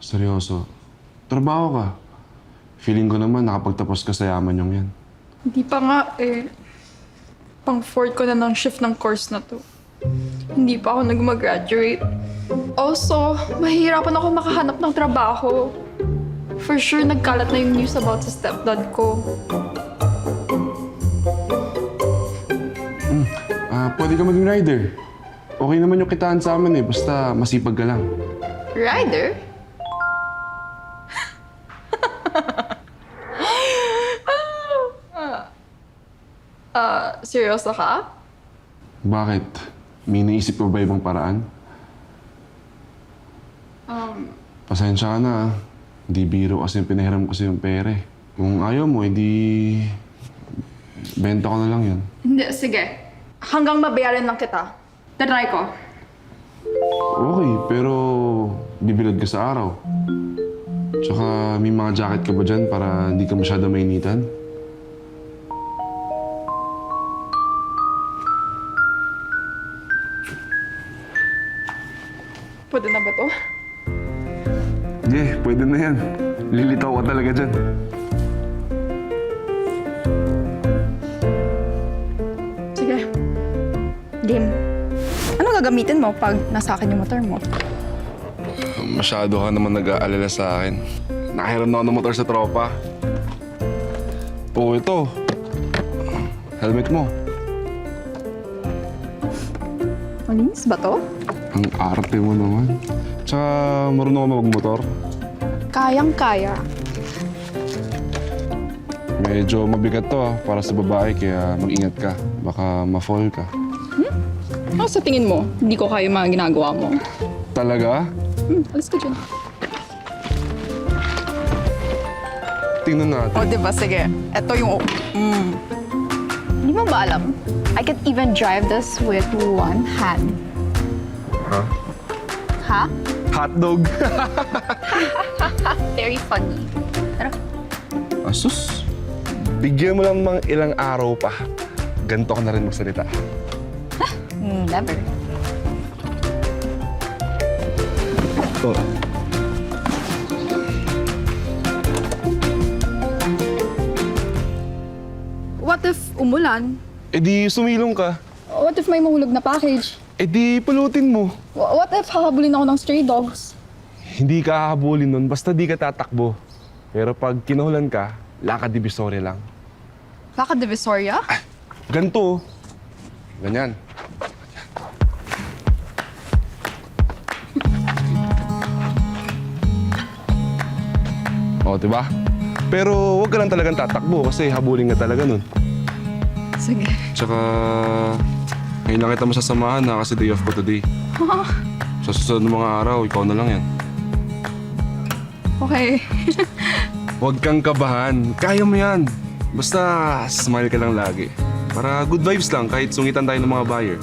Seryoso. Trabaho ka. Feeling ko naman nakapagtapos ka sa yaman yung yan. Hindi pa nga eh. Pang fourth ko na ng shift ng course na to. Hindi pa ako nag-graduate. Also, mahihirapan ako makahanap ng trabaho. For sure, nagkalat na yung news about sa stepdad ko. Pwede ka maging rider. Okay naman yung kitaan sa amin eh, basta masipag ka lang. Rider? Seryoso ka? Bakit? May naisip pa ba ibang paraan? Pasensya ka na ah. Hindi biro kasi yung pinahiram ko sa yung pere. Kung ayaw mo, edi... benta ko na lang yun. Hindi, sige. Hanggang mabayaran lang kita. Tatry ko. Okay, pero bibilad ka sa araw. Tsaka may mga jacket ka ba dyan para hindi ka masyado mainitan? Pwede na ba to? Yeah, pwede na yan. Lilitaw ka talaga dyan. Sige. Game. Ano gagamitin mo pag nasa akin yung motor mo? Masyado ka naman nag-aalala sa akin. Nakahiram na ako ng motor sa tropa. Oo, ito. Helmet mo. Malinis ba to? Ang arte mo naman. Tsaka marunong ka magmotor. Kayang-kaya. Medyo mabigat to para sa babae kaya mag-ingat ka. Baka ma-fall ka. Ano sa tingin mo? Hindi ko kaya yung mga ginagawa mo. Talaga? Alis ka dyan. Tingnan natin. O, diba? Sige. Ito yung... Hindi mo ba alam? I can even drive this with one hand. Ha? Ha? Hotdog. Very funny. Tara. Asus. Bigyan mo lang mga ilang araw pa. Ganito ka na rin magsalita. Never. Oh. What if umulan? E di sumilong ka. What if may mahulog na package? E di pulutin mo. What if hahabulin ako ng stray dogs? Hindi ka hahabulin nun, basta di ka tatakbo. Pero pag kinahulan ka, lakad divisoria lang. Baka Divisoria? Ganto. Ganyan. O, diba? Pero huwag ka lang talagang tatakbo kasi habulin ka talaga nun. Sige. Tsaka, ngayon lang kita masasamahan na kasi day off ko today. Sa susunod ng mga araw, ikaw na lang yan. Okay. Huwag kang kabahan. Kaya mo yan. Basta smile ka lang lagi. Para good vibes lang kahit sungitan tayo ng mga buyer.